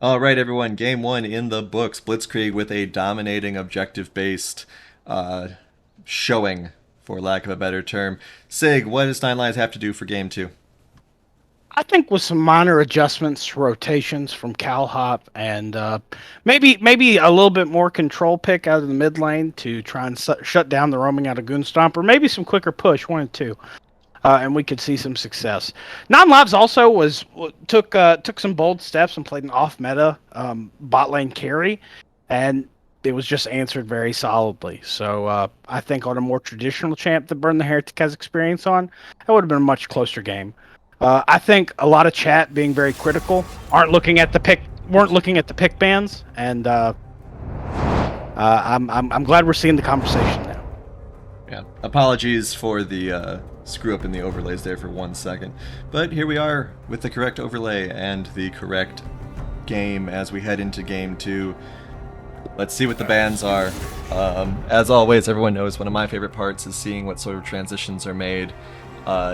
All right, everyone. Game one in the books. Blitzkrieg with a dominating objective-based uh, showing, for lack of a better term. Sig, what does Nine Lives have to do for game two? I think with some minor adjustments to rotations from Cal Hop and maybe a little bit more control pick out of the mid lane to try and shut down the roaming out of Goonstomp, or maybe some quicker push, one and two, and we could see some success. Non Lives also took some bold steps and played an off meta bot lane carry, and it was just answered very solidly. So I think on a more traditional champ that Burn the Heretic has experience on, that would have been a much closer game. I think a lot of chat being very critical weren't looking at the pick bans, and I'm glad we're seeing the conversation now. Yeah. Apologies for the screw up in the overlays there for 1 second. But here we are with the correct overlay and the correct game as we head into game two. Let's see what the bans are. As always, everyone knows one of my favorite parts is seeing what sort of transitions are made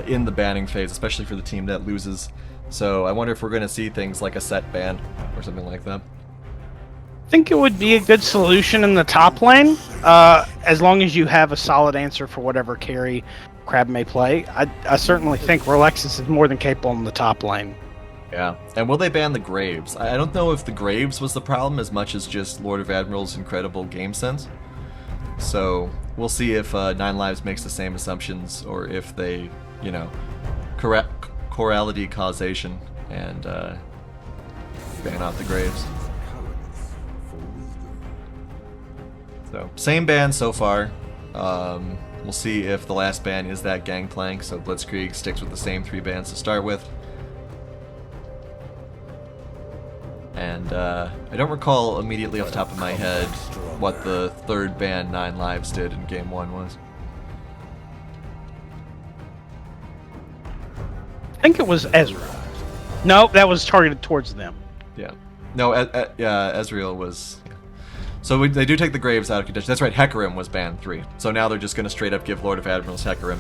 in the banning phase, especially for the team that loses. So I wonder if we're going to see things like a set ban or something like that. I think it would be a good solution in the top lane, as long as you have a solid answer for whatever carry Crab may play. I certainly think Rolexis is more than capable in the top lane. Yeah, and will they ban the Graves? I don't know if the Graves was the problem as much as just Lord of Admiral's incredible game sense. So we'll see if Nine Lives makes the same assumptions or if they, correct chorality causation and ban out the Graves. So same ban so far. We'll see if the last ban is that Gangplank, so Blitzkrieg sticks with the same 3 bans to start with. And I don't recall immediately off the top of my head what the third ban Nine Lives did in game one was. I think it was Ezra. No, that was targeted towards them. Yeah. No, yeah, Ezreal was... Yeah. So they do take the Graves out of contention. That's right, Hecarim was banned 3. So now they're just going to straight up give Lord of Admirals Hecarim.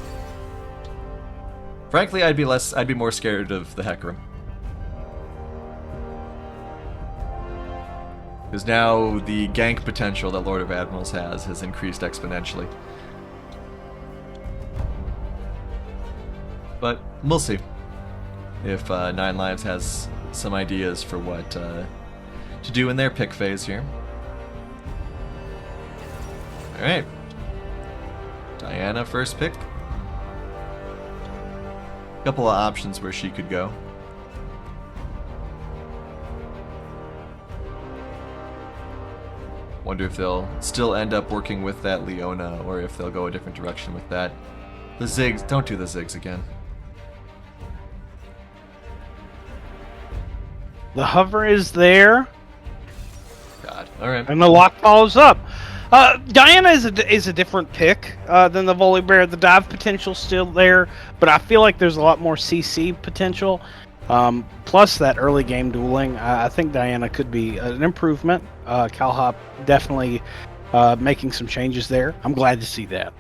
Frankly, I'd be more scared of the Hecarim. Because now the gank potential that Lord of Admirals has increased exponentially. But we'll see if Nine Lives has some ideas for what to do in their pick phase here. Alright. Diana first pick. Couple of options where she could go. Wonder if they'll still end up working with that Leona, or if they'll go a different direction with that. The Ziggs, don't do the Ziggs again. The hover is there, God, alright. and the lock follows up. Diana is a different pick than the Volibear. The dive potential's still there, but I feel like there's a lot more CC potential. Plus that early game dueling, I think Diana could be an improvement. Calhop definitely making some changes there. I'm glad to see that.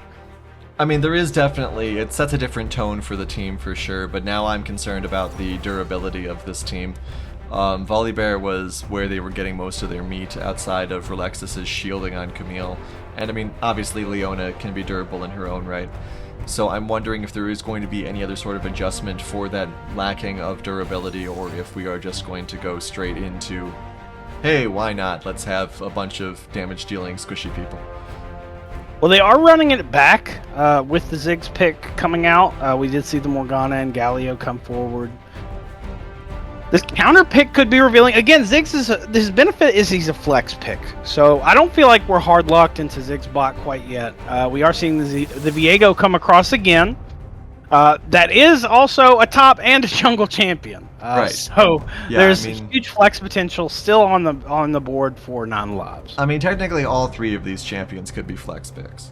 I mean, there is definitely, it sets a different tone for the team for sure, but now I'm concerned about the durability of this team. Volibear was where they were getting most of their meat outside of Relexis' shielding on Camille. And I mean, obviously Leona can be durable in her own right. So I'm wondering if there is going to be any other sort of adjustment for that lacking of durability, or if we are just going to go straight into, hey, why not? Let's have a bunch of damage-dealing squishy people. Well, they are running it back with the Ziggs pick coming out. We did see the Morgana and Galio come forward. This counter pick could be revealing. Again, Ziggs his benefit is he's a flex pick. So I don't feel like we're hard locked into Ziggs bot quite yet. We are seeing the Viego come across again. That is also a top and a jungle champion. Right. So yeah, there's I mean, huge flex potential still on the board for Nine Lives. I mean, technically all 3 of these champions could be flex picks.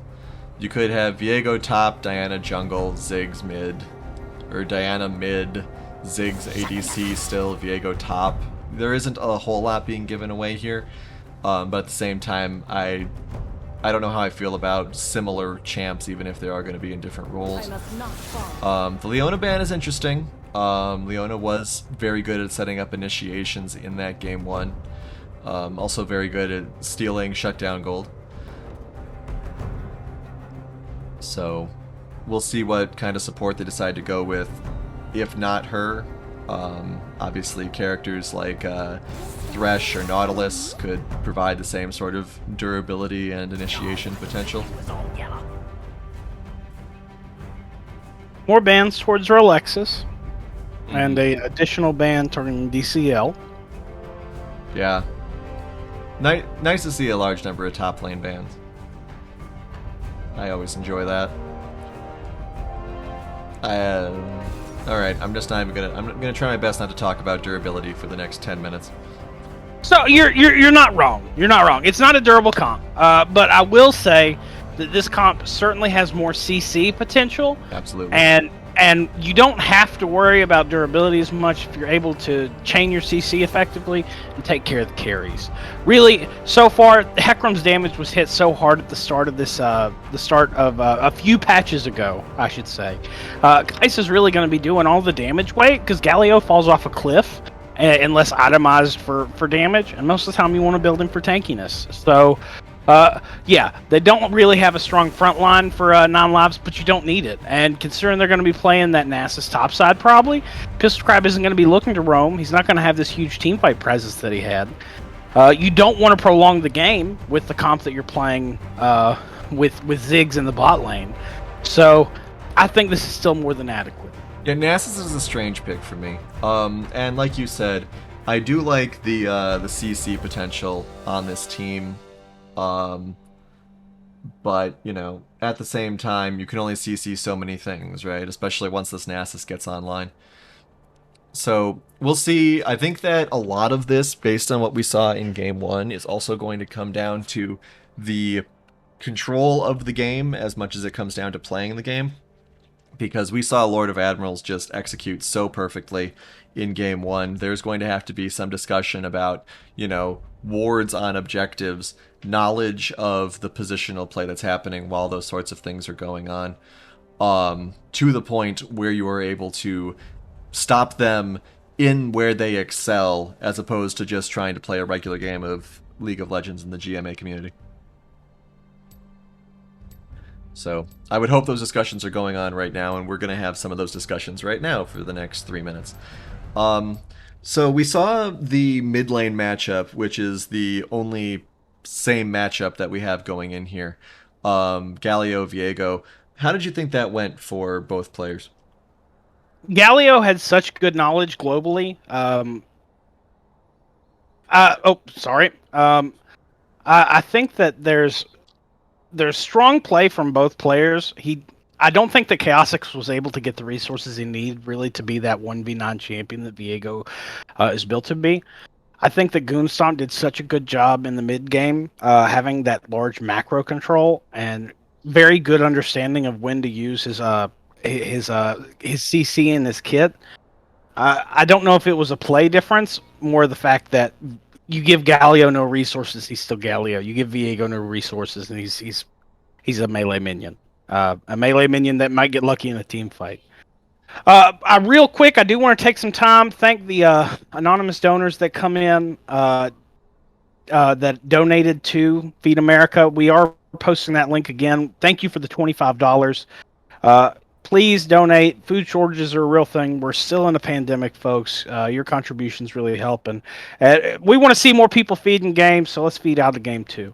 You could have Viego top, Diana jungle, Ziggs mid, or Diana mid, Ziggs ADC still, Viego top. There isn't a whole lot being given away here, but at the same time, I don't know how I feel about similar champs, even if they are going to be in different roles. The Leona ban is interesting. Leona was very good at setting up initiations in that game 1. Also very good at stealing shutdown gold. So we'll see what kind of support they decide to go with. If not her, obviously characters like Thresh or Nautilus could provide the same sort of durability and initiation potential. More bans towards Rolexus, and a additional ban turning DCL. Yeah. Nice to see a large number of top lane bans. I always enjoy that. Alright, I'm just not even gonna... I'm gonna try my best not to talk about durability for the next 10 minutes. So you're not wrong. You're not wrong. It's not a durable comp, but I will say that this comp certainly has more CC potential. Absolutely. And you don't have to worry about durability as much if you're able to chain your CC effectively and take care of the carries. Really, so far, Hecarim's damage was hit so hard at the start of this, a few patches ago, I should say. Kais is really going to be doing all the damage weight because Galio falls off a cliff unless itemized for damage, and most of the time you want to build him for tankiness. So. Yeah, they don't really have a strong front line for non-lives, but you don't need it. And considering they're going to be playing that Nasus topside probably, Pistol Crab isn't going to be looking to roam. He's not going to have this huge teamfight presence that he had. You don't want to prolong the game with the comp that you're playing with Ziggs in the bot lane. So I think this is still more than adequate. Yeah, Nasus is a strange pick for me. And like you said, I do like the CC potential on this team. But, you know, at the same time, you can only CC so many things, right? Especially once this Nasus gets online. So, we'll see. I think that a lot of this, based on what we saw in Game 1, is also going to come down to the control of the game as much as it comes down to playing the game. Because we saw Lord of Admirals just execute so perfectly in Game 1. There's going to have to be some discussion about, you know, wards on objectives, knowledge of the positional play that's happening while those sorts of things are going on, to the point where you are able to stop them in where they excel, as opposed to just trying to play a regular game of League of Legends in the GMA community. So I would hope those discussions are going on right now, and we're going to have some of those discussions right now for the next 3 minutes. So we saw the mid lane matchup, which is the only same matchup that we have going in here. Galio, Viego. How did you think that went for both players? Galio had such good knowledge globally. I think that there's strong play from both players. I don't think that Chaosix was able to get the resources he needed really to be that 1v9 champion that Viego is built to be. I think that Goonstomp did such a good job in the mid game, having that large macro control and very good understanding of when to use his CC and his kit. I don't know if it was a play difference, more the fact that you give Galio no resources, he's still Galio. You give Viego no resources, and he's a melee minion. A melee minion that might get lucky in a team fight. Real quick, I do want to take some time, thank the anonymous donors that come in that donated to Feed America. We are posting that link again. Thank you for the $25. Please donate. Food shortages are a real thing. We're still in a pandemic, folks. Your contributions really help, and we want to see more people feeding games, so let's feed out the game too.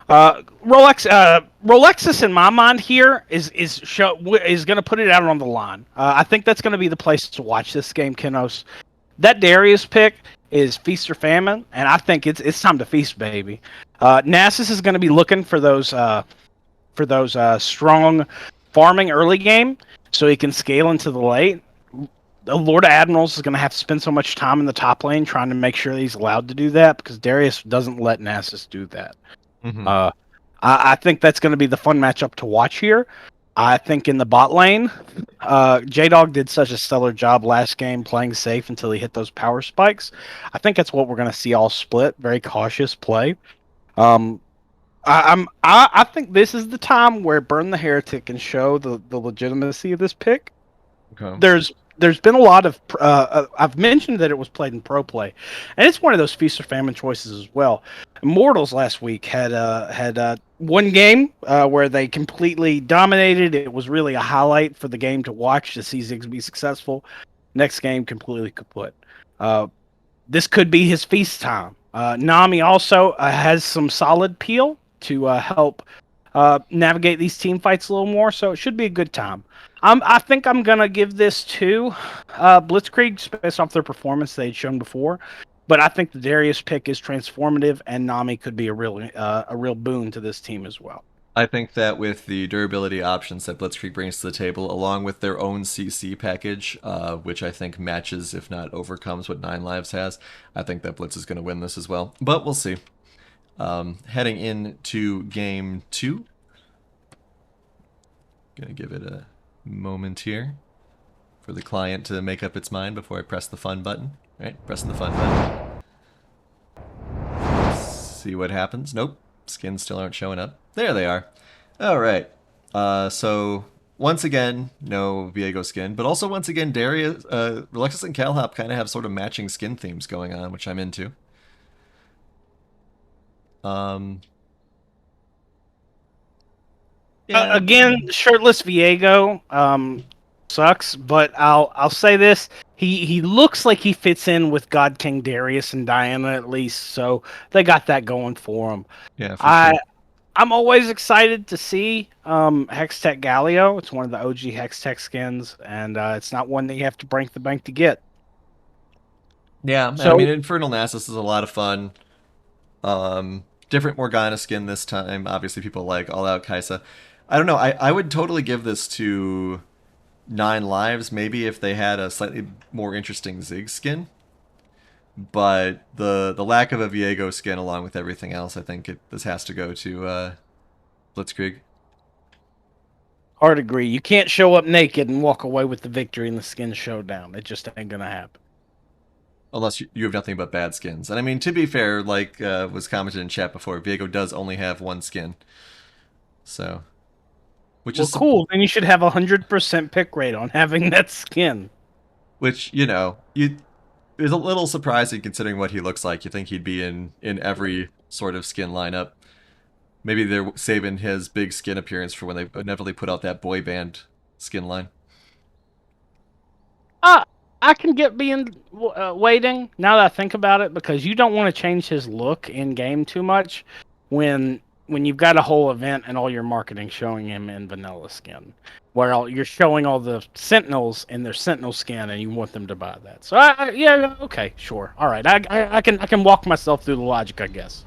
Rolexus, in my mind, here is going to put it out on the line. I think that's going to be the place to watch this game, Kinos. That Darius pick is feast or famine, and I think it's time to feast, baby. Nasus is going to be looking for those strong farming early game, so he can scale into the late. The Lord of Admirals is going to have to spend so much time in the top lane trying to make sure that he's allowed to do that, because Darius doesn't let Nasus do that. Mm-hmm. I think that's going to be the fun matchup to watch here. I think in the bot lane, J-Dog did such a stellar job last game playing safe until he hit those power spikes. I think that's what we're going to see all split. Very cautious play. I think this is the time where Burn the Heretic can show the legitimacy of this pick. Okay. there's been a lot of I've mentioned that it was played in pro play, and it's one of those feast or famine choices as well. Immortals last week had one game where they completely dominated. It was really a highlight for the game to watch to see Ziggs be successful. Next game completely kaput. Uh, this could be his feast time. Nami also has some solid peel to help navigate these team fights a little more, so it should be a good time. I think I'm gonna give this to Blitzkrieg based off their performance they'd shown before, but I think the Darius pick is transformative, and Nami could be a real boon to this team as well. I think that with the durability options that Blitzkrieg brings to the table, along with their own CC package, which I think matches, if not overcomes, what Nine Lives has, I think that Blitz is going to win this as well. But we'll see. Heading into game 2. Gonna give it a moment here for the client to make up its mind before I press the fun button. Right, pressing the fun button. See what happens. Nope, skins still aren't showing up. There they are. All right. So once again, no Viego skin, but also once again, Darius, Alexis, and Calhop kind of have sort of matching skin themes going on, which I'm into. Yeah. Again, shirtless Viego sucks, but I'll say this: he looks like he fits in with God King Darius and Diana at least, so they got that going for him. Yeah, for I sure. I'm always excited to see Hextech Galio. It's one of the OG Hextech skins, and it's not one that you have to break the bank to get. Yeah, and I mean, So Infernal Nasus is a lot of fun. Different Morgana skin this time. Obviously, people like All Out Kaisa. I don't know. I would totally give this to Nine Lives, maybe if they had a slightly more interesting Zig skin. But the lack of a Viego skin, along with everything else, I think this has to go to Blitzkrieg. hard agree. You can't show up naked and walk away with the victory in the skin showdown. It just ain't gonna happen. Unless you have nothing but bad skins. And I mean, to be fair, like was commented in chat before, Viego does only have one skin. So, which Well, is cool. Then you should have 100% pick rate on having that skin. which you is a little surprising considering what he looks like. You think he'd be in every sort of skin lineup. Maybe they're saving his big skin appearance for when they inevitably put out that boy band skin line. Uh, I can get being waiting now that I think about it because you don't want to change his look in game too much when you've got a whole event and all your marketing showing him in vanilla skin, where you're showing all the Sentinels in their Sentinel skin and you want them to buy that. So yeah, okay, sure, all right, I can walk myself through the logic, I guess.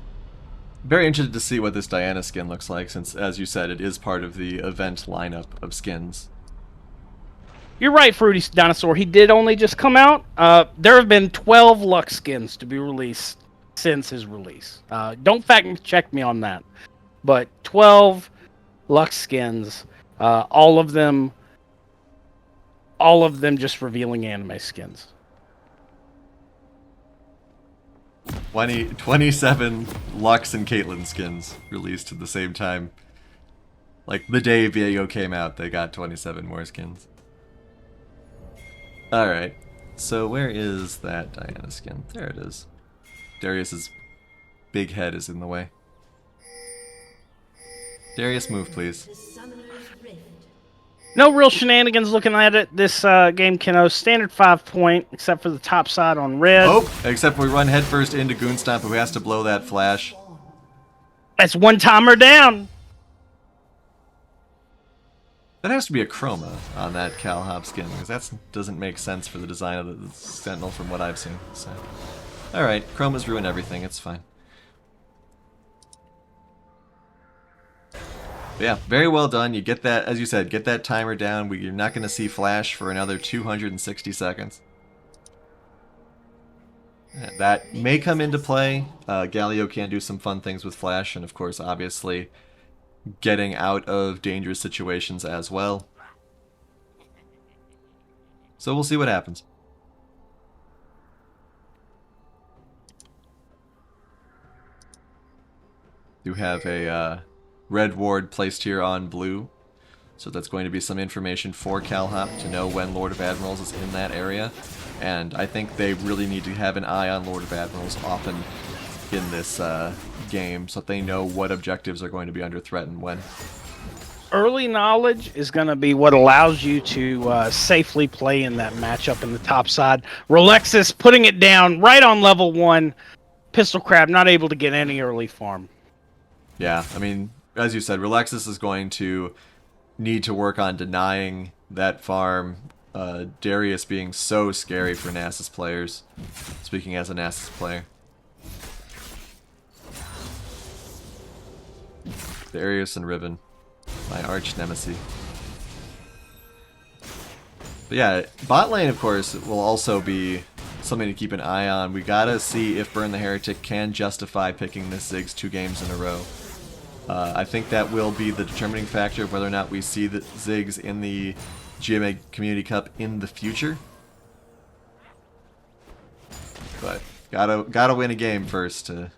Very interested to see what this Diana skin looks like, since, as you said, it is part of the event lineup of skins. You're right, Fruity Dinosaur. He did only just come out. There have been 12 Lux skins to be released since his release. Don't fact check me on that, but 12 Lux skins, all of them just revealing anime skins. 27 Lux and Caitlyn skins released at the same time. Like, the day Viego came out, they got 27 more skins. Alright, so where is that Diana skin? There it is. Darius's big head is in the way. Darius, move, please. No real shenanigans looking at it. This game can standard 5-point, except for the top side on red. Oh, except we run headfirst into Goonstomp, who has to blow that flash. That's one timer down. That has to be a chroma on that Cal Hop skin, because that doesn't make sense for the design of the Sentinel from what I've seen. So, alright, chromas ruin everything, it's fine. But yeah, very well done. You get that, as you said, get that timer down. You're not going to see flash for another 260 seconds. That may come into play. Galio can do some fun things with flash, and of course, obviously, getting out of dangerous situations as well. So we'll see what happens. You have a red ward placed here on blue. So that's going to be some information for CalHop to know when Lord of Admirals is in that area. And I think they really need to have an eye on Lord of Admirals often in this game so that they know what objectives are going to be under threat and when. Early knowledge is going to be what allows you to safely play in that matchup in the top side. Relexis putting it down right on level 1. Pistol Crab not able to get any early farm. Yeah, I mean, as you said, Relexis is going to need to work on denying that farm. Darius being so scary for Nasus players. Speaking as a Nasus player. Darius and Riven. My arch nemesis. But yeah, bot lane, of course, will also be something to keep an eye on. We gotta see if Burn the Heretic can justify picking this Ziggs 2 games in a row. I think that will be the determining factor of whether or not we see the Ziggs in the GMACC Community Cup in the future. But gotta win a game first to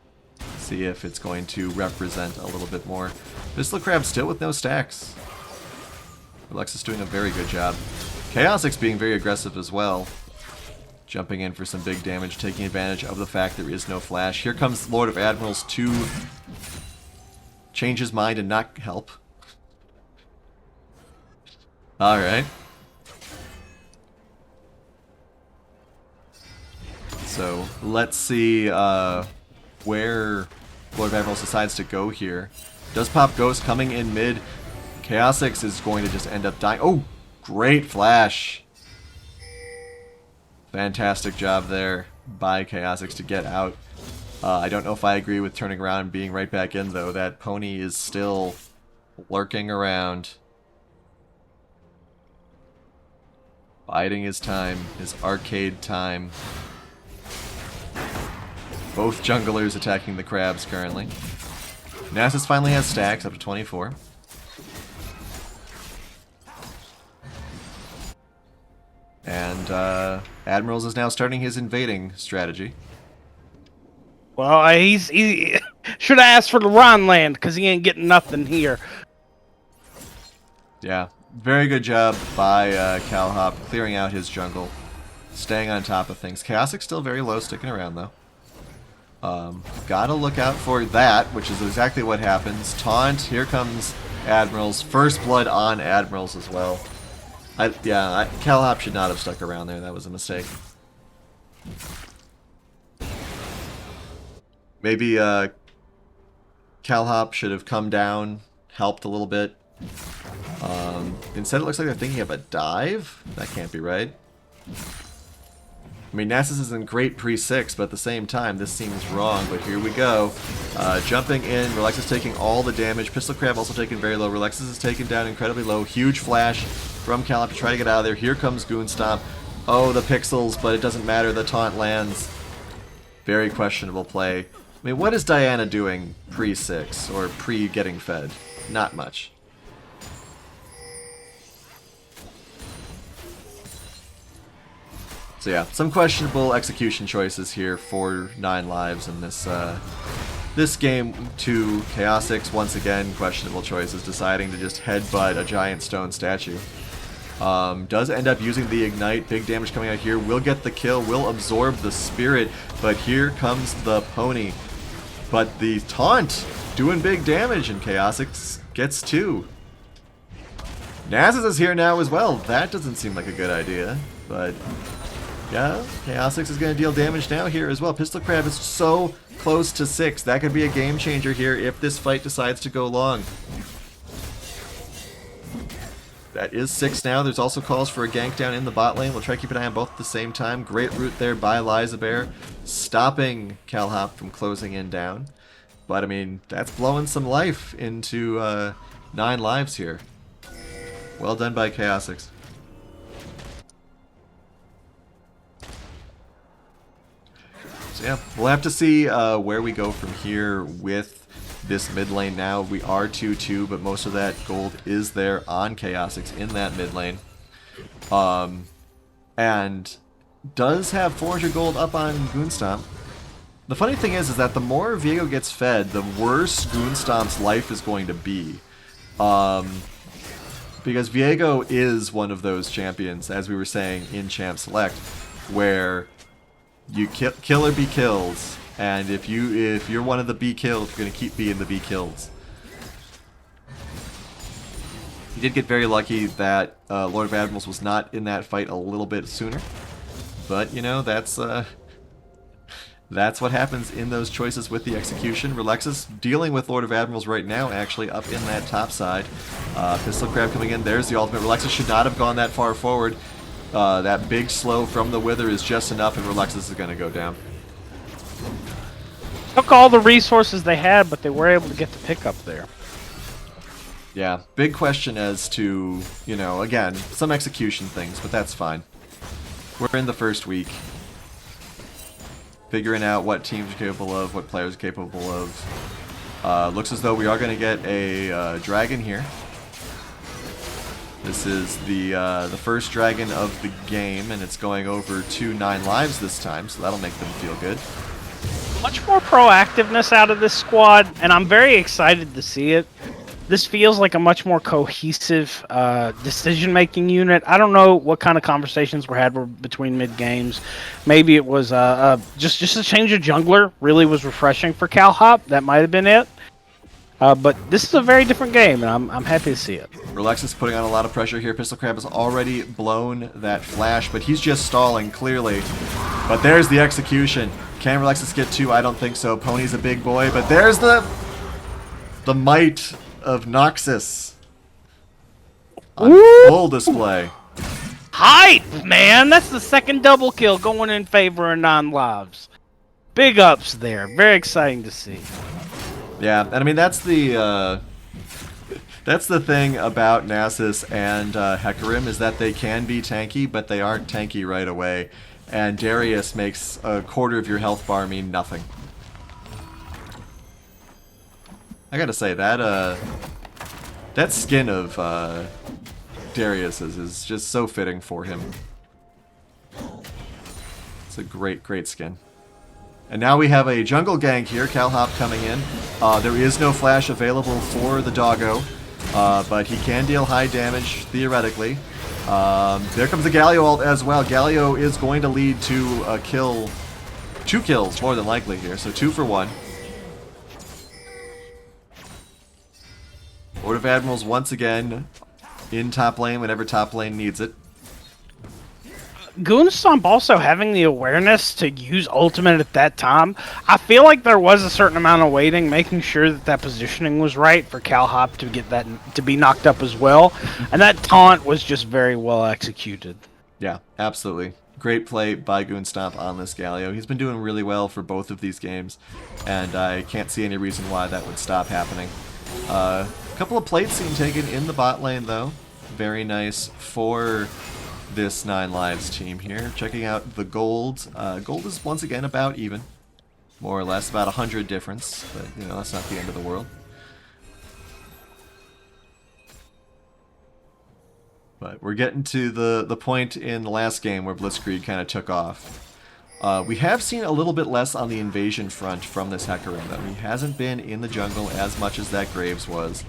see if it's going to represent a little bit more. Pistol Crab still with no stacks. Alexis doing a very good job. Chaosix being very aggressive as well. Jumping in for some big damage, taking advantage of the fact there is no flash. Here comes Lord of Admirals to change his mind and not help. Alright. So, let's see where Lord of Admirals decides to go here. Does pop Ghost coming in mid. Chaosix is going to just end up dying. Oh, great flash. Fantastic job there by Chaosix to get out. I don't know if I agree with turning around and being right back in, though. That pony is still lurking around. Biding his time, his arcade time. Both junglers attacking the crabs currently. Nasus finally has stacks up to 24. And Admirals is now starting his invading strategy. Well, he should have asked for the Ron land because he ain't getting nothing here. Yeah, very good job by CalHop clearing out his jungle, staying on top of things. Chaosix still very low, sticking around though. Gotta look out for that, which is exactly what happens. Taunt, here comes Admirals. First blood on Admirals as well. CalHop should not have stuck around there. That was a mistake. Maybe CalHop should have come down, helped a little bit. Instead it looks like they're thinking of a dive? That can't be right. I mean, Nasus is in great pre-6, but at the same time, this seems wrong, but here we go. Jumping in, Relexis taking all the damage. Pistol Crab also taken very low. Relexis is taken down incredibly low. Huge flash from CalHop to try to get out of there. Here comes Goon Stomp. Oh, the pixels, but it doesn't matter. The taunt lands. Very questionable play. I mean, what is Diana doing pre-6 or pre-getting fed? Not much. So yeah, some questionable execution choices here for 9 lives in this this game. To Chaosix, once again, questionable choices, deciding to just headbutt a giant stone statue. Does end up using the Ignite, big damage coming out here, will get the kill, will absorb the spirit, but here comes the pony. But the taunt doing big damage, and Chaosix gets 2. Nasus is here now as well. That doesn't seem like a good idea, but yeah, Chaosix is going to deal damage now here as well. Pistol Crab is so close to 6. That could be a game changer here if this fight decides to go long. That is 6 now. There's also calls for a gank down in the bot lane. We'll try to keep an eye on both at the same time. Great route there by Lizabear, stopping CalHop from closing in down. But, I mean, that's blowing some life into 9 lives here. Well done by Chaosix. So yeah, we'll have to see where we go from here with this mid lane now. We are 2-2, but most of that gold is there on Chaosix in that mid lane. And does have 400 gold up on Goonstomp. The funny thing is that the more Viego gets fed, the worse Goonstomp's life is going to be. Because Viego is one of those champions, as we were saying in Champ Select, where you kill or be killed, and if you're one of the be killed, you're gonna keep being the be kills. He did get very lucky that Lord of Admirals was not in that fight a little bit sooner, but you know that's what happens in those choices with the execution. Relexus dealing with Lord of Admirals right now, actually up in that top side. Pistol Crab coming in. There's the ultimate. Relexus should not have gone that far forward. That big slow from the Wither is just enough, and Relexus is going to go down. Took all the resources they had, but they were able to get the pickup there. Yeah, big question as to, you know, again, some execution things, but that's fine. We're in the first week. Figuring out what teams are capable of, what players are capable of. Looks as though we are going to get a dragon here. This is the first dragon of the game, and it's going over to 9 lives this time, so that'll make them feel good. Much more proactiveness out of this squad, and I'm very excited to see it. This feels like a much more cohesive decision-making unit. I don't know what kind of conversations were had between mid-games. Maybe it was just a change of jungler really was refreshing for CalHop. That might have been it. But this is a very different game, and I'm happy to see it. Relexus is putting on a lot of pressure here. Pistol Crab has already blown that flash, but he's just stalling, clearly. But there's the execution. Can Relexus get 2? I don't think so. Pony's a big boy, but there's the might of Noxus on full display. Hype, man! That's the second double kill going in favor of 9 lives. Big ups there. Very exciting to see. Yeah, and I mean that's the thing about Nasus and Hecarim, is that they can be tanky, but they aren't tanky right away. And Darius makes a quarter of your health bar mean nothing. I gotta say, that skin of Darius's is just so fitting for him. It's a great, great skin. And now we have a jungle gank here, CalHop coming in. There is no flash available for the doggo, but he can deal high damage, theoretically. There comes the Galio ult as well. Galio is going to lead to a kill, 2 kills more than likely here, so 2 for 1. Lord of Admirals once again in top lane whenever top lane needs it. Goonstomp also having the awareness to use ultimate at that time. I feel like there was a certain amount of waiting, making sure that positioning was right for CalHop to get that to be knocked up as well. And that taunt was just very well executed. Yeah, absolutely. Great play by Goonstomp on this Galio. He's been doing really well for both of these games, and I can't see any reason why that would stop happening. A couple of plates being taken in the bot lane, though. Very nice for this 9 lives team here. Checking out the gold. Gold is once again about even, more or less, about 100 difference, but you know, that's not the end of the world. But we're getting to the point in the last game where Blitzkrieg kind of took off. We have seen a little bit less on the invasion front from this Hecarim, though. He hasn't been in the jungle as much as that Graves was.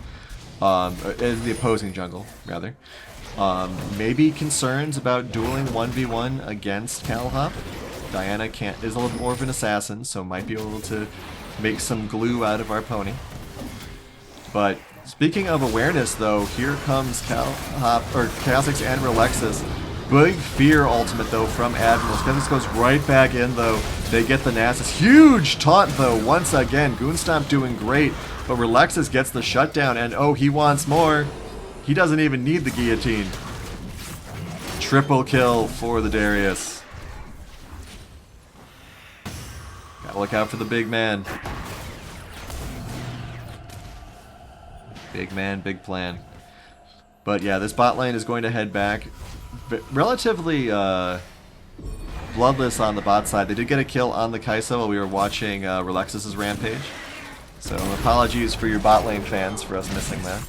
In the opposing jungle, rather. Maybe concerns about dueling 1v1 against CalHop. Diana is a little more of an assassin, so might be able to make some glue out of our pony. But speaking of awareness, though, here comes CalHop, or Kha'Zix and Relexus. Big fear ultimate, though, from Admirals. Kha'Zix goes right back in, though. They get the Nasus. Huge taunt, though, once again. Goonstomp doing great, but Relexus gets the shutdown, and oh, he wants more. He doesn't even need the guillotine. Triple kill for the Darius. Gotta look out for the big man. Big man, big plan. But yeah, this bot lane is going to head back. Relatively bloodless on the bot side. They did get a kill on the Kai'Sa while we were watching Relexus' rampage. So apologies for your bot lane fans for us missing that.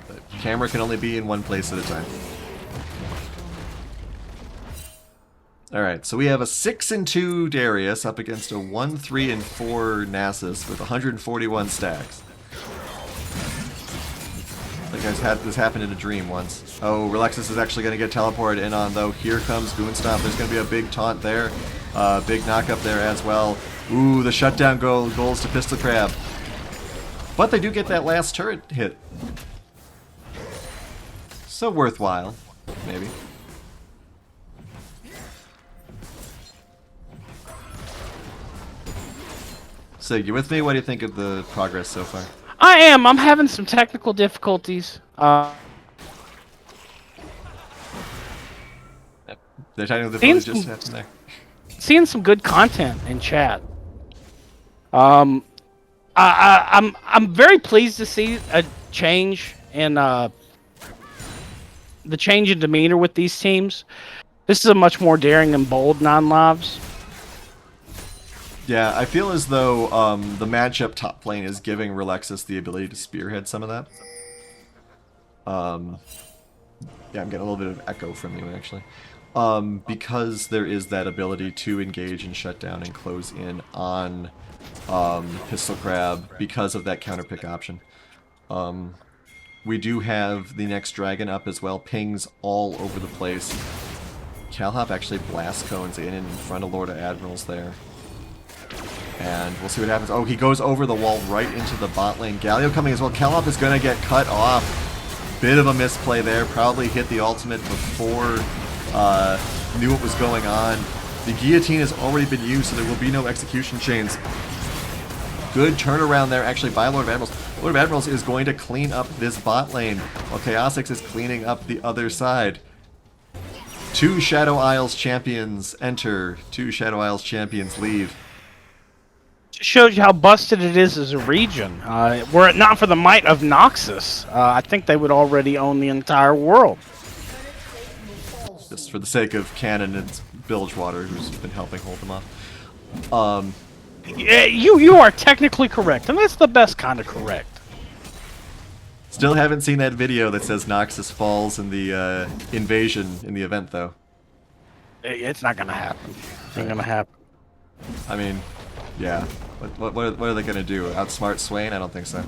But camera can only be in one place at a time. Alright, so we have a 6-2 Darius up against a 1-3-4 Nasus with 141 stacks. Like I've had this happen in a dream once. Oh, Relexus is actually going to get teleported in on, though. Here comes Goonstomp. There's going to be a big taunt there. Big knock up there as well. Ooh, the shutdown goes to Pistol Crab. But they do get that last turret hit. So worthwhile, maybe. So, you with me? What do you think of the progress so far? I am. I'm having some technical difficulties. The technical difficulties just happened there. Seeing some good content in chat. I'm very pleased to see a change in the change in demeanor with these teams. This is a much more daring and bold non-Lavs. Yeah, I feel as though the matchup top lane is giving Relexus the ability to spearhead some of that. Yeah, I'm getting a little bit of echo from you, actually. Because there is that ability to engage and shut down and close in on Pistol Crab because of that counterpick option. We do have the next dragon up as well. Pings all over the place. Calhop actually blast cones in front of Lord of Admirals there. And we'll see what happens. Oh, he goes over the wall right into the bot lane. Galio coming as well. Calhop is going to get cut off. Bit of a misplay there. Probably hit the ultimate before knew what was going on. The guillotine has already been used, so there will be no execution chains. Good turnaround there, actually, by Lord of Admirals. Lord of Admirals is going to clean up this bot lane, while Chaosix is cleaning up the other side. 2 Shadow Isles champions enter. 2 Shadow Isles champions leave. Just shows you how busted it is as a region. Were it not for the might of Noxus, I think they would already own the entire world. Just for the sake of Cannon and Bilgewater, who's been helping hold them off. Yeah, you are technically correct, and that's the best kind of correct. Still haven't seen that video that says Noxus falls in the invasion in the event, though. It's not gonna happen. It's not gonna happen. I mean, yeah. What are they gonna do? Outsmart Swain? I don't think so.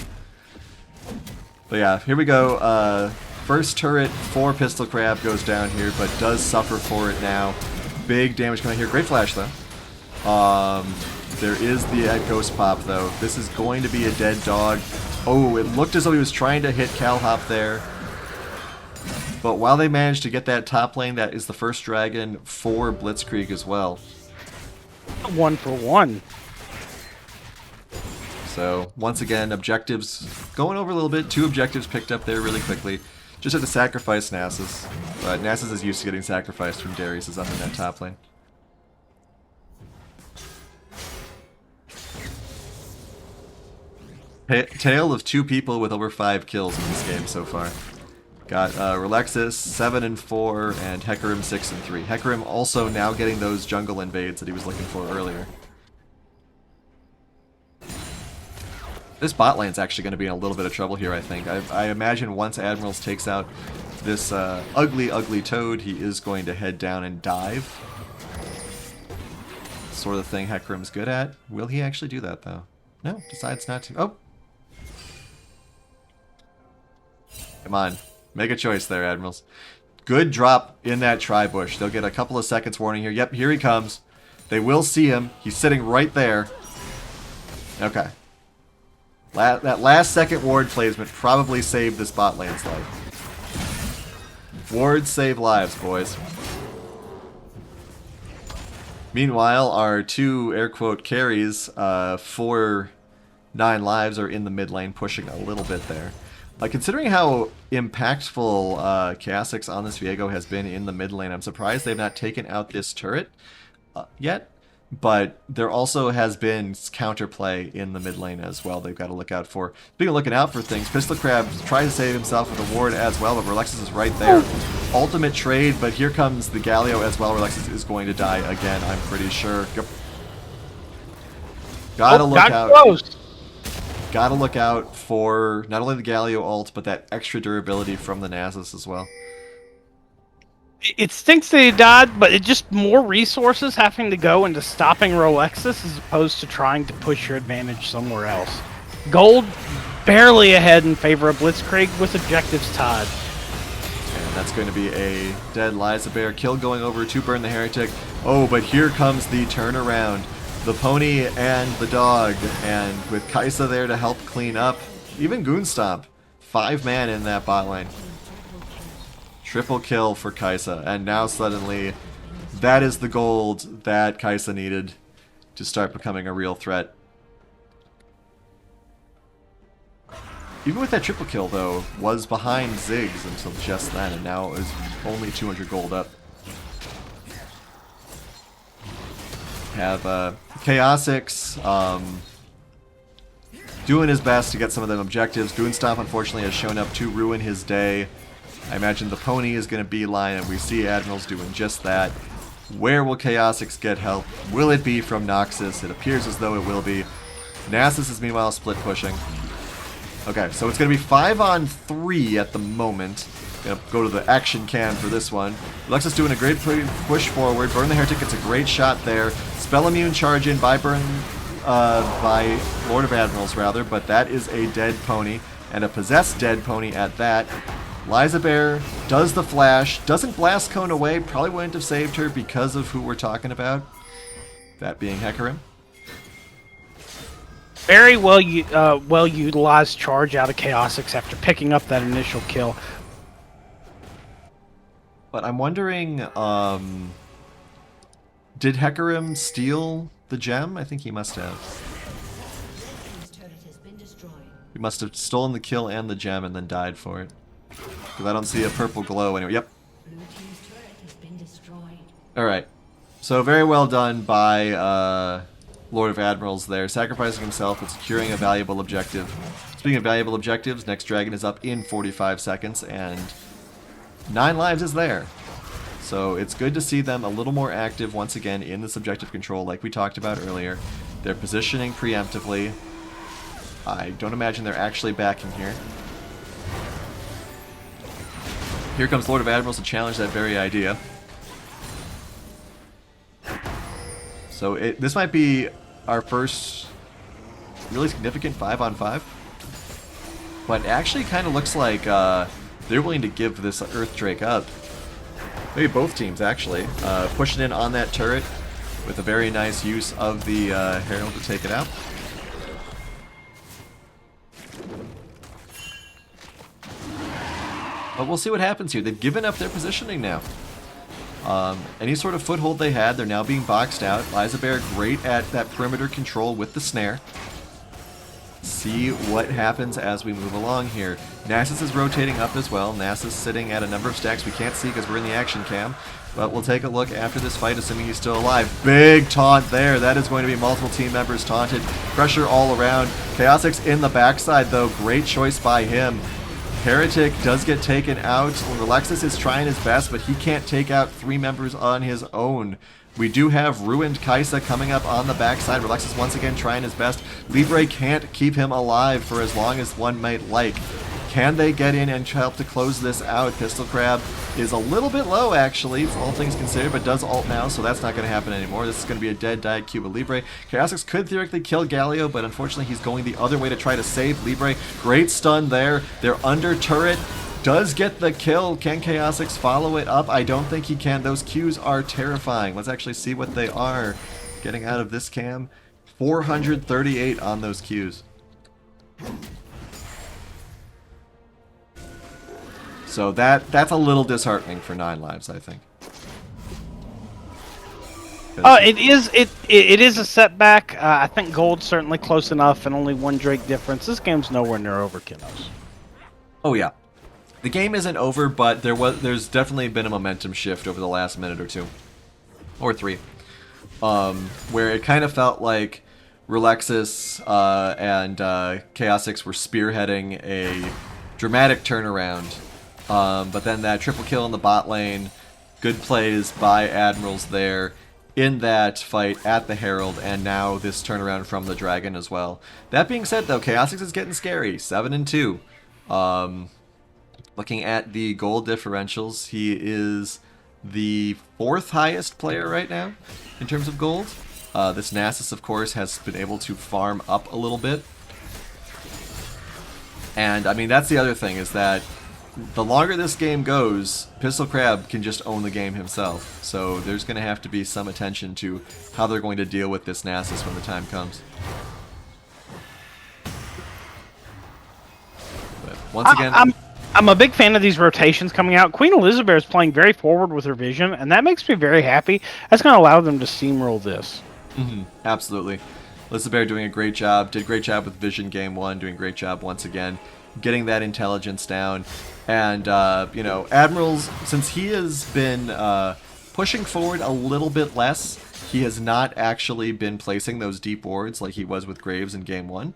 But yeah, here we go. First turret for Pistol Crab goes down here, but does suffer for it now. Big damage coming here. Great flash, though. There is the Ghost Pop, though. This is going to be a dead dog. Oh, it looked as though he was trying to hit Calhop there. But while they managed to get that top lane, that is the first dragon for Blitzkrieg as well. 1 for 1. So, once again, objectives going over a little bit. 2 objectives picked up there really quickly. Just had to sacrifice Nasus. But Nasus is used to getting sacrificed from Darius is up in that top lane. Tale of 2 people with over 5 kills in this game so far. Got Relexus 7 and 4 and Hecarim 6 and 3. Hecarim also now getting those jungle invades that he was looking for earlier. This bot lane's actually going to be in a little bit of trouble here, I think. I imagine once Admirals takes out this ugly, ugly toad, he is going to head down and dive. Sort of the thing Hecarim's good at. Will he actually do that, though? No, decides not to. Oh! Come on. Make a choice there, Admirals. Good drop in that tri-bush. They'll get a couple of seconds warning here. Yep, here he comes. They will see him. He's sitting right there. Okay. That last second ward placement probably saved this bot lane's life. Wards save lives, boys. Meanwhile, our 2 air quote carries for 9 lives are in the mid lane, pushing a little bit there. Considering how impactful Chaosix on this Viego has been in the mid lane, I'm surprised they've not taken out this turret yet. But there also has been counterplay in the mid lane as well they've got to look out for. Speaking of looking out for things, Pistol Crab tries to save himself with a ward as well, but Relexus is right there. Ultimate trade, but here comes the Galio as well. Relexus is going to die again, I'm pretty sure. Gotta look out. Close. Gotta look out for not only the Galio ult, but that extra durability from the Nasus as well. It stinks that he died, but it's just more resources having to go into stopping Relexus as opposed to trying to push your advantage somewhere else. Gold barely ahead in favor of Blitzkrieg with objectives tied. And that's going to be a dead Liza Bear kill going over to burn the Heretic. Oh, but here comes the turnaround. The pony and the dog, and with Kaisa there to help clean up. Even Goonstomp. 5-man in that bot lane. Triple kill for Kaisa, and now suddenly that is the gold that Kaisa needed to start becoming a real threat. Even with that triple kill, though, was behind Ziggs until just then, and now is only 200 gold up. Have GMACC doing his best to get some of them objectives. Goonstomp, unfortunately, has shown up to ruin his day. I imagine the pony is going to beeline, and we see Admirals doing just that. Where will GMACC get help? Will it be from Noxus? It appears as though it will be. Nasus is meanwhile split pushing. Okay, so it's going to be 5-on-3 at the moment. Gonna go to the action cam for this one. Alexis doing a great push forward. Burn the Heretic gets a great shot there. Spell immune charge in by by Lord of Admirals rather, but that is a dead pony and a possessed dead pony at that. Liza Bear does the flash, doesn't blast cone away, probably wouldn't have saved her because of who we're talking about. That being Hecarim. Very well utilized charge out of GMACC after picking up that initial kill. But I'm wondering, did Hecarim steal the gem? I think he must have. He must have stolen the kill and the gem and then died for it. Because I don't see a purple glow anywhere. Yep. Alright. So very well done by Lord of Admirals there, sacrificing himself and securing a valuable objective. Speaking of valuable objectives, next dragon is up in 45 seconds, and 9 lives is there. So it's good to see them a little more active once again in this objective control like we talked about earlier. They're positioning preemptively. I don't imagine they're actually backing here. Here comes Lord of Admirals to challenge that very idea. So this might be our first really significant 5-on-5. But it actually kind of looks like they're willing to give this Earth Drake up. Maybe both teams, actually. Pushing in on that turret with a very nice use of the Herald to take it out. But we'll see what happens here. They've given up their positioning now. Any sort of foothold they had, they're now being boxed out. Liza Bear great at that perimeter control with the snare. See what happens as we move along here. Nasus is rotating up as well. Nasus sitting at a number of stacks we can't see because we're in the action cam. But we'll take a look after this fight, assuming he's still alive. Big taunt there. That is going to be multiple team members taunted. Pressure all around. GMACC in the backside, though. Great choice by him. Heretic does get taken out. Alexis is trying his best, but he can't take out 3 members on his own. We do have Ruined Kaisa coming up on the backside. Alexis once again trying his best. Libre can't keep him alive for as long as one might like. Can they get in and help to close this out? Pistol Crab is a little bit low, actually, all things considered, but does ult now, so that's not going to happen anymore. This is going to be a dead Diet Cuba Libre. GMACC could theoretically kill Galio, but unfortunately he's going the other way to try to save Libre. Great stun there. They're under turret. Does get the kill. Can GMACC follow it up? I don't think he can. Those Qs are terrifying. Let's actually see what they are getting out of this cam. 438 on those Qs. So that's a little disheartening for 9 lives, I think. It is a setback. I think gold's certainly close enough, and only 1 Drake difference. This game's nowhere near over, kiddos. Oh yeah, the game isn't over, but there's definitely been a momentum shift over the last minute or 2, or 3, where it kind of felt like Relexis and GMACC were spearheading a dramatic turnaround. But then that triple kill in the bot lane, good plays by Admirals there in that fight at the Herald, and now this turnaround from the Dragon as well. That being said, though, GMACC is getting scary, 7-2. Looking at the gold differentials, he is the 4th highest player right now in terms of gold. This Nasus, of course, has been able to farm up a little bit. And I mean, that's the other thing, is that the longer this game goes, Pistol Crab can just own the game himself. So there's going to have to be some attention to how they're going to deal with this Nasus when the time comes. But once again, I'm a big fan of these rotations coming out. Queen Elizabeth is playing very forward with her vision, and that makes me very happy. That's going to allow them to steamroll this. Absolutely. Elizabeth doing a great job. Did a great job with vision game 1. Doing a great job once again. Getting that intelligence down. And, you know, Admirals, since he has been pushing forward a little bit less, he has not actually been placing those deep wards like he was with Graves in game 1.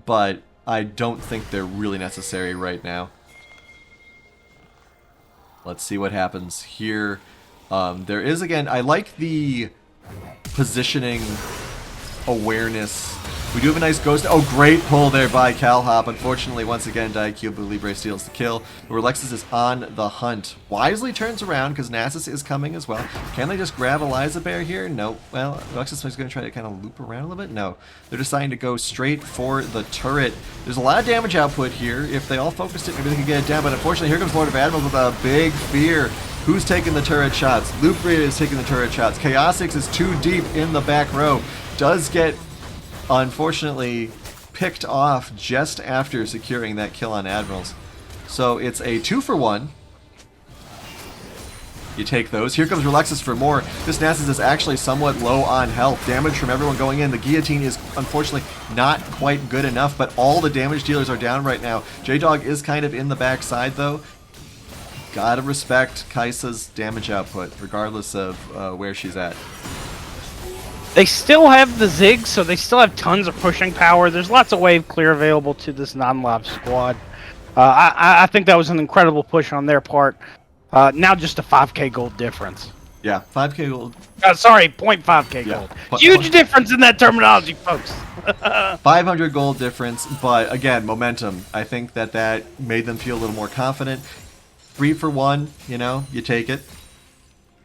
But I don't think they're really necessary right now. Let's see what happens here. There is, again, I like the positioning awareness. We do have a nice ghost. Oh, great pull there by CalHop. Unfortunately, once again, Daikyo Libre steals the kill. Relexus is on the hunt. Wisely turns around because Nasus is coming as well. Can they just grab Eliza Bear here? No. Well, Relexus is going to try to kind of loop around a little bit. No. They're deciding to go straight for the turret. There's a lot of damage output here. If they all focused it, maybe they could get it down. But unfortunately, here comes Lord of Admirals with a big fear. Who's taking the turret shots? Libre is taking the turret shots. Chaosix is too deep in the back row. Does get, unfortunately, picked off just after securing that kill on Admirals. So it's a 2-for-1. You take those. Here comes Relexus for more. This Nasus is actually somewhat low on health. Damage from everyone going in. The guillotine is unfortunately not quite good enough, but all the damage dealers are down right now. J-Dog is kind of in the backside though. Gotta respect Kaisa's damage output, regardless of where she's at. They still have the Zig, so they still have tons of pushing power. There's lots of wave clear available to this non-lob squad. I think that was an incredible push on their part. Now just a 5k gold difference. Yeah, 5k gold. Sorry, 0.5k gold. Huge difference in that terminology, folks. 500 gold difference, but again, momentum. I think that made them feel a little more confident. 3-for-1, you know, you take it.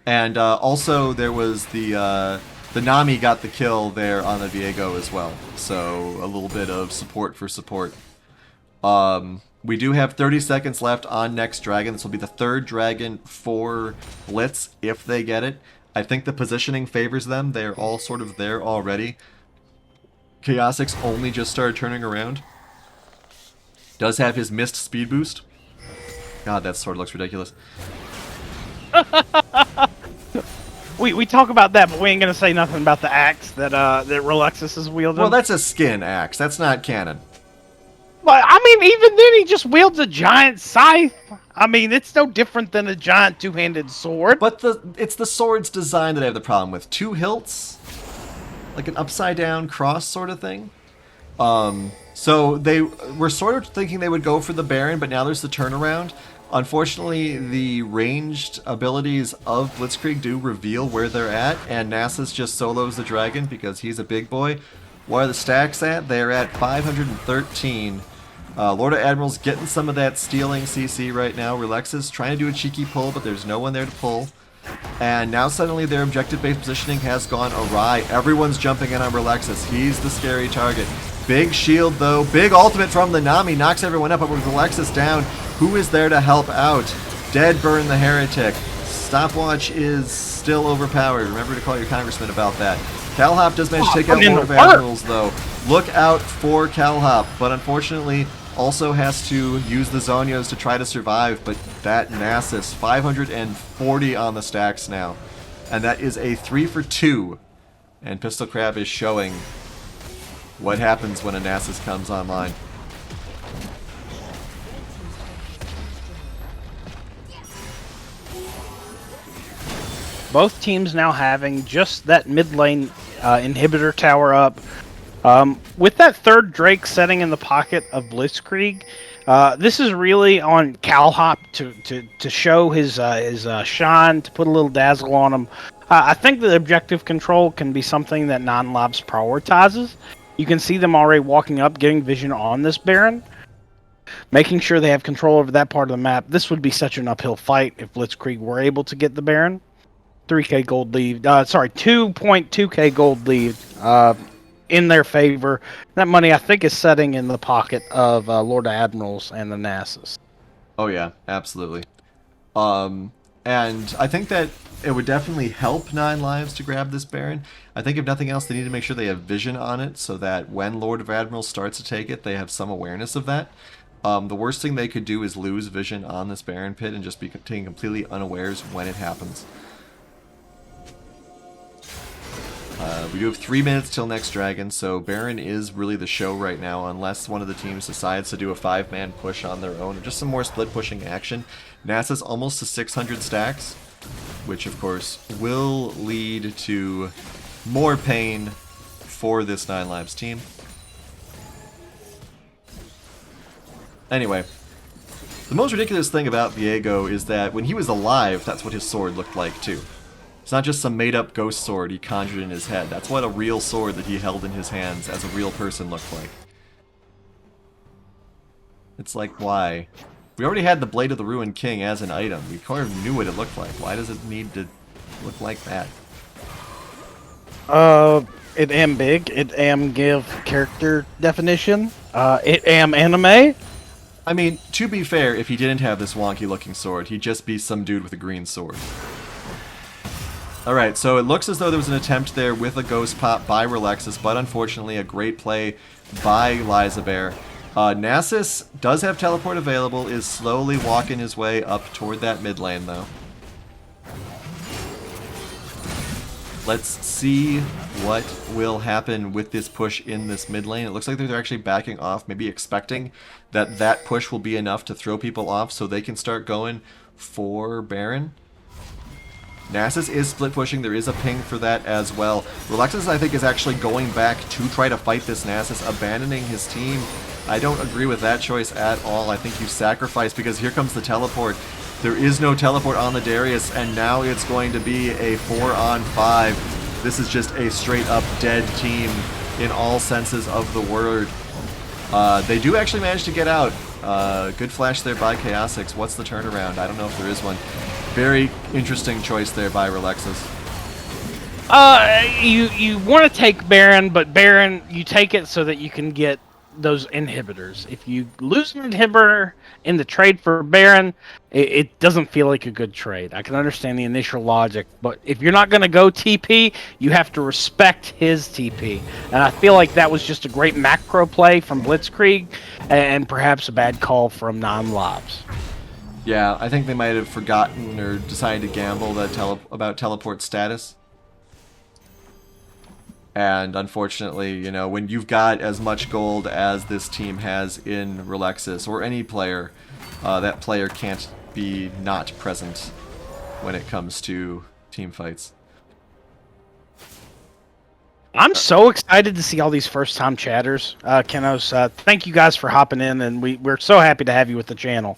And also there was the Nami got the kill there on the Viego as well. So a little bit of support for support. We do have 30 seconds left on next dragon. This will be the third dragon for Blitz if they get it. I think the positioning favors them. They're all sort of there already. Chaosix only just started turning around. Does have his missed speed boost. God, that sword looks ridiculous. We talk about that, but we ain't gonna say nothing about the axe that Relexus is wielding. Well, that's a skin axe. That's not canon. But I mean, even then, he just wields a giant scythe. I mean, it's no different than a giant two-handed sword. But it's the sword's design that I have the problem with. 2 hilts, like an upside-down cross sort of thing. So they were sort of thinking they would go for the Baron, but now there's the turnaround. Unfortunately, the ranged abilities of Blitzkrieg do reveal where they're at, and Nasus just solos the dragon because he's a big boy. Where are the stacks at? They're at 513. Lord of Admirals getting some of that stealing CC right now. Relexus trying to do a cheeky pull, but there's no one there to pull. And now suddenly their objective-based positioning has gone awry. Everyone's jumping in on Relexus. He's the scary target. Big shield, though. Big ultimate from the Nami. Knocks everyone up, but with Relexus down, who is there to help out? Dead Burn the Heretic. Stopwatch is still overpowered. Remember to call your congressman about that. CalHop does manage to take out Lord of Admirals, though. Look out for CalHop, but unfortunately also has to use the Zonios to try to survive, but that Nasus, 540 on the stacks now. And that is a 3-for-2. And Pistol Crab is showing what happens when a Nasus comes online. Both teams now having just that mid lane inhibitor tower up. With that third Drake setting in the pocket of Blitzkrieg, this is really on CalHop to show his shine, to put a little dazzle on him. I think the objective control can be something that non-Lobs prioritizes. You can see them already walking up, getting vision on this Baron, making sure they have control over that part of the map. This would be such an uphill fight if Blitzkrieg were able to get the Baron. 3k gold lead. Sorry, 2.2k gold lead. in their favor. That money, I think, is setting in the pocket of Lord Admirals and the NASAs. Oh yeah, absolutely. And I think that it would definitely help Nine Lives to grab this Baron. I think if nothing else, they need to make sure they have vision on it so that when Lord of Admirals starts to take it, they have some awareness of that. The worst thing they could do is lose vision on this Baron pit and just be taken completely unawares when it happens. We do have 3 minutes till next dragon, so Baron is really the show right now, unless one of the teams decides to do a 5-man push on their own, or just some more split pushing action. NASA's almost to 600 stacks, which of course will lead to more pain for this Nine Lives team. Anyway, the most ridiculous thing about Viego is that when he was alive, that's what his sword looked like too. It's not just some made-up ghost sword he conjured in his head. That's what a real sword that he held in his hands as a real person looked like. It's like, why? We already had the Blade of the Ruined King as an item. We kind of knew what it looked like. Why does it need to look like that? It am big. It am give character definition. It am anime. I mean, to be fair, if he didn't have this wonky-looking sword, he'd just be some dude with a green sword. Alright, so it looks as though there was an attempt there with a Ghost Pop by Relexus, but unfortunately a great play by Lizabear. Nasus does have teleport available, is slowly walking his way up toward that mid lane though. Let's see what will happen with this push in this mid lane. It looks like they're actually backing off, maybe expecting that that push will be enough to throw people off so they can start going for Baron. Nasus is split pushing, there is a ping for that as well. Relexus, I think, is actually going back to try to fight this Nasus, abandoning his team. I don't agree with that choice at all. I think you sacrifice, because here comes the teleport. There is no teleport on the Darius, and now it's going to be a 4-on-5. This is just a straight-up dead team in all senses of the word. They do actually manage to get out. Good flash there by Chaosix. What's the turnaround? I don't know if there is one. Very interesting choice there by Relexus. You want to take Baron, but Baron, you take it so that you can get those inhibitors. If you lose an inhibitor in the trade for Baron, it doesn't feel like a good trade. I can understand the initial logic, but if you're not going to go TP, you have to respect his TP. And I feel like that was just a great macro play from Blitzkrieg, and perhaps a bad call from Non-Lobs. Yeah, I think they might have forgotten or decided to gamble that about teleport status. And unfortunately, you know, when you've got as much gold as this team has in Relexus, or any player, that player can't be not present when it comes to team fights. I'm so excited to see all these first-time chatters. Kenos, thank you guys for hopping in, and we're so happy to have you with the channel.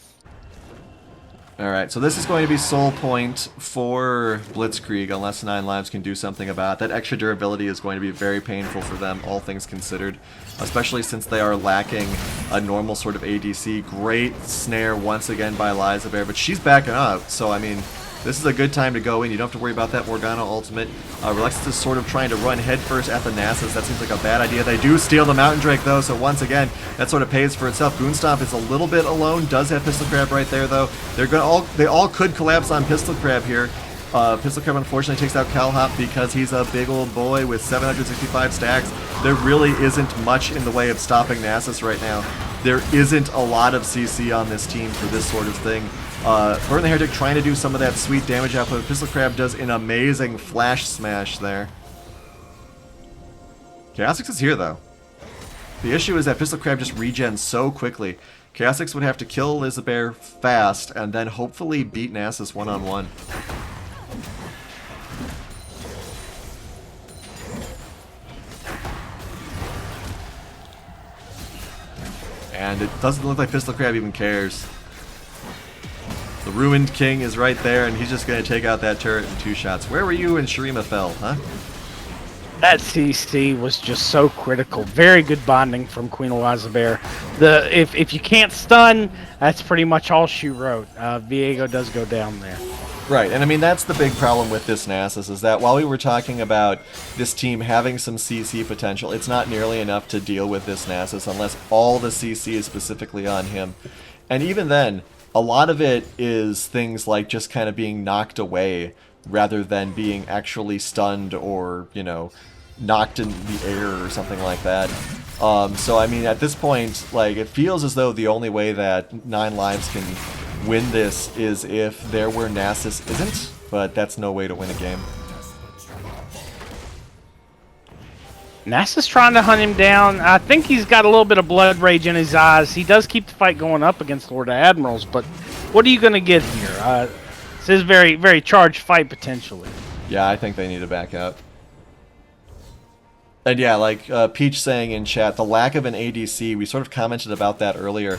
Alright, so this is going to be soul point for Blitzkrieg, unless Nine Lives can do something about it. That extra durability is going to be very painful for them, all things considered. Especially since they are lacking a normal sort of ADC. Great snare once again by Lizabear, but she's backing up, so I mean, this is a good time to go in. You don't have to worry about that Morgana ultimate. Relexus is sort of trying to run headfirst at the Nasus. That seems like a bad idea. They do steal the Mountain Drake, though, so once again, that sort of pays for itself. Goonstomp is a little bit alone. Does have Pistol Crab right there, though. They all could collapse on Pistol Crab here. Pistol Crab, unfortunately, takes out Calhop because he's a big old boy with 765 stacks. There really isn't much in the way of stopping Nasus right now. There isn't a lot of CC on this team for this sort of thing. Burn the Heretic trying to do some of that sweet damage output. Pistol Crab does an amazing flash smash there. Chaosix is here, though. The issue is that Pistol Crab just regens so quickly. Chaosix would have to kill Lizabear fast, and then hopefully beat Nasus one-on-one. And it doesn't look like Pistol Crab even cares. The Ruined King is right there, and he's just going to take out that turret in 2 shots. Where were you when Shurima fell, huh? That CC was just so critical. Very good bonding from Queen Lizabear. If you can't stun, that's pretty much all she wrote. Viego does go down there. Right, and I mean that's the big problem with this Nasus is that while we were talking about this team having some CC potential, it's not nearly enough to deal with this Nasus unless all the CC is specifically on him. And even then, a lot of it is things like just kind of being knocked away rather than being actually stunned or, you know, knocked in the air or something like that. So I mean at this point, like, it feels as though the only way that 9 Lives can win this is if there were Nasus isn't, but that's no way to win a game. Nasus trying to hunt him down. I think he's got a little bit of blood rage in his eyes. He does keep the fight going up against Lord Admirals, but what are you going to get here? This is a very, very charged fight potentially. Yeah, I think they need to back up. And yeah, like Peach saying in chat, the lack of an ADC, we sort of commented about that earlier.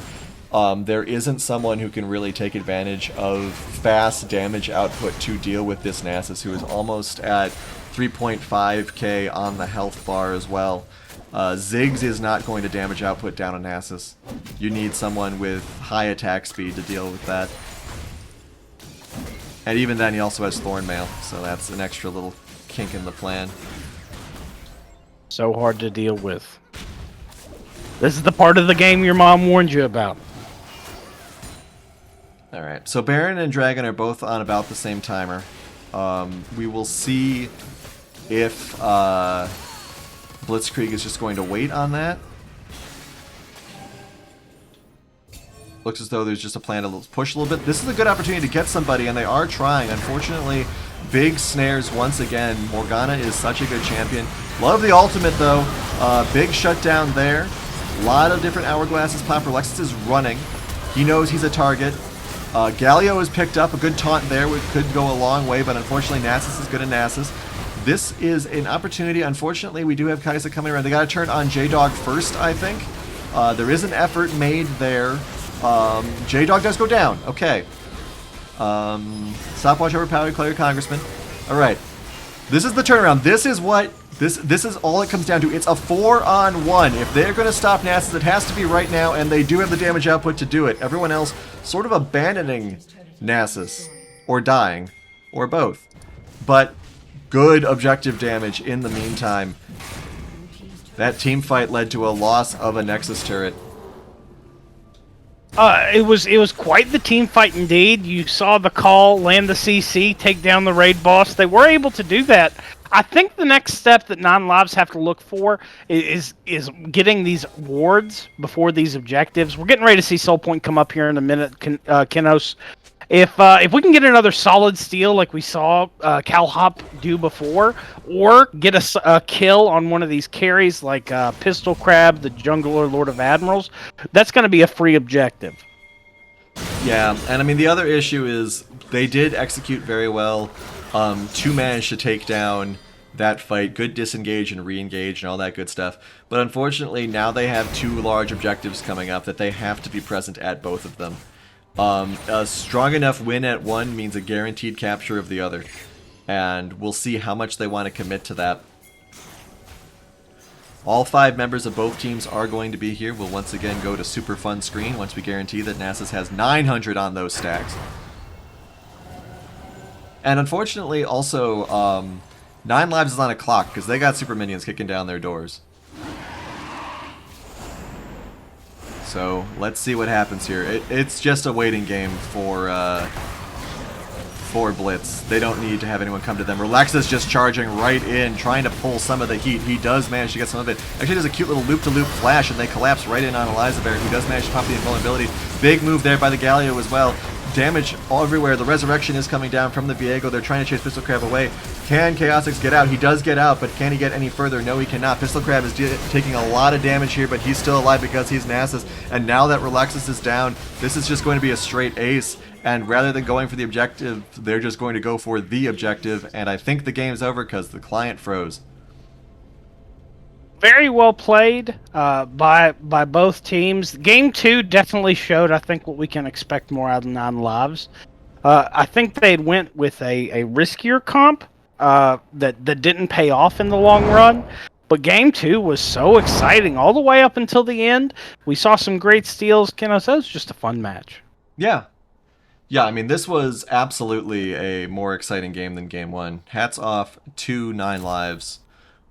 There isn't someone who can really take advantage of fast damage output to deal with this Nasus, who is almost at 3.5k on the health bar as well. Ziggs is not going to damage output down a Nasus. You need someone with high attack speed to deal with that. And even then, he also has Thornmail, so that's an extra little kink in the plan. So hard to deal with. This is the part of the game your mom warned you about. Alright, so Baron and Dragon are both on about the same timer. We will see if Blitzkrieg is just going to wait on that. Looks as though there's just a plan to push a little bit. This is a good opportunity to get somebody, and they are trying. Unfortunately, big snares once again. Morgana is such a good champion. Love the ultimate, though. Big shutdown there. A lot of different hourglasses pop. Relexus is running. He knows he's a target. Galio is picked up. A good taunt there, which could go a long way, but unfortunately Nasus is good at Nasus. This is an opportunity. Unfortunately, we do have Kai'Sa coming around. They got to turn on J-Dog first, I think. There is an effort made there. J-Dog does go down. Okay. Stopwatch overpowered Claire Congressman. Alright. This is the turnaround. This is what... This is all it comes down to. It's a 4-on-1. If they're going to stop Nasus, it has to be right now, and they do have the damage output to do it. Everyone else sort of abandoning Nasus. Or dying. Or both. But good objective damage in the meantime. That team fight led to a loss of a Nexus turret. It was quite the team fight indeed. You saw the call, land the CC, take down the raid boss. They were able to do that. I think the next step that non-lives have to look for is getting these wards before these objectives. We're getting ready to see Soul Point come up here in a minute, Kinos. If we can get another solid steal like we saw CalHop do before, or get a kill on one of these carries like Pistol Crab, the Jungler Lord of Admirals, that's going to be a free objective. Yeah, and I mean the other issue is they did execute very well to manage to take down that fight. Good disengage and re-engage and all that good stuff. But unfortunately now they have 2 large objectives coming up that they have to be present at both of them. A strong enough win at one means a guaranteed capture of the other. And we'll see how much they want to commit to that. All 5 members of both teams are going to be here. We'll once again go to super fun screen once we guarantee that Nasus has 900 on those stacks. And unfortunately also, 9 Lives is on a clock because they got super minions kicking down their doors. So let's see what happens here. It's just a waiting game for Blitz. They don't need to have anyone come to them. Relaxa's just charging right in, trying to pull some of the heat. He does manage to get some of it. Actually, there's a cute little loop-to-loop flash, and they collapse right in on Elizabeth, who does manage to pop the invulnerability. Big move there by the Galio as well. Damage everywhere. The resurrection is coming down from the Viego. They're trying to chase Pistol Crab away. Can Chaotix get out? He does get out, but can he get any further? No, he cannot. Pistol Crab is taking a lot of damage here, but he's still alive because he's Nasus. And now that Relaxus is down, this is just going to be a straight ace. And rather than going for the objective, they're just going to go for the objective. And I think the game's over because the client froze. Very well played by both teams. Game 2 definitely showed, I think, what we can expect more out of non-lives. I think they went with a riskier comp that didn't pay off in the long run. But Game 2 was so exciting all the way up until the end. We saw some great steals. Keno says just a fun match. Yeah. Yeah, I mean, this was absolutely a more exciting game than game one. Hats off to Nine Lives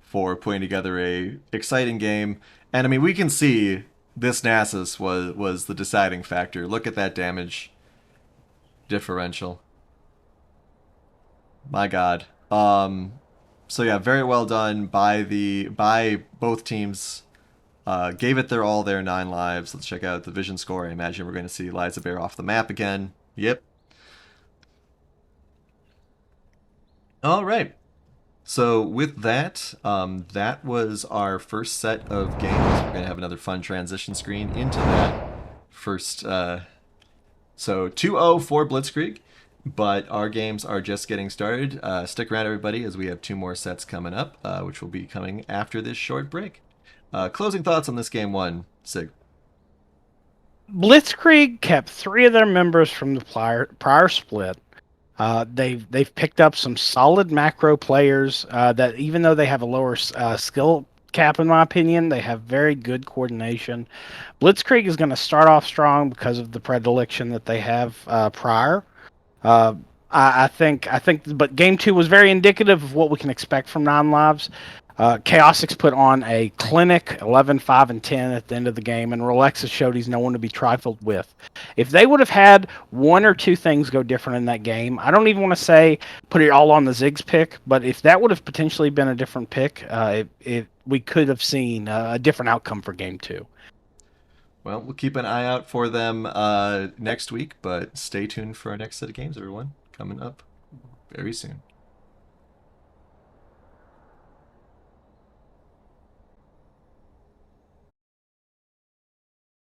for putting together a exciting game. And I mean, we can see this Nasus was the deciding factor. Look at that damage differential. My God. So yeah, very well done by both teams. Gave it their all there, 9 lives. Let's check out the vision score. I imagine we're going to see Liza Bear off the map again. Yep. All right. So with that, that was our first set of games. We're going to have another fun transition screen into that first. So 2-0 for Blitzkrieg, but our games are just getting started. Stick around, everybody, as we have two more sets coming up, which will be coming after this short break. Closing thoughts on this game one, Sig. Blitzkrieg kept three of their members from the prior split. They've picked up some solid macro players that even though they have a lower skill cap, in my opinion, they have very good coordination. Blitzkrieg is going to start off strong because of the predilection that they have prior. Uh, but game two was very indicative of what we can expect from Non Lives. Chaosix put on a clinic 11, 5, and 10 at the end of the game, and Rolexis showed he's no one to be trifled with. If they would have had one or two things go different in that game, I don't even want to say put it all on the Ziggs pick, but if that would have potentially been a different pick, we could have seen a different outcome for game two. Well, we'll keep an eye out for them next week, but stay tuned for our next set of games, everyone. Coming up very soon.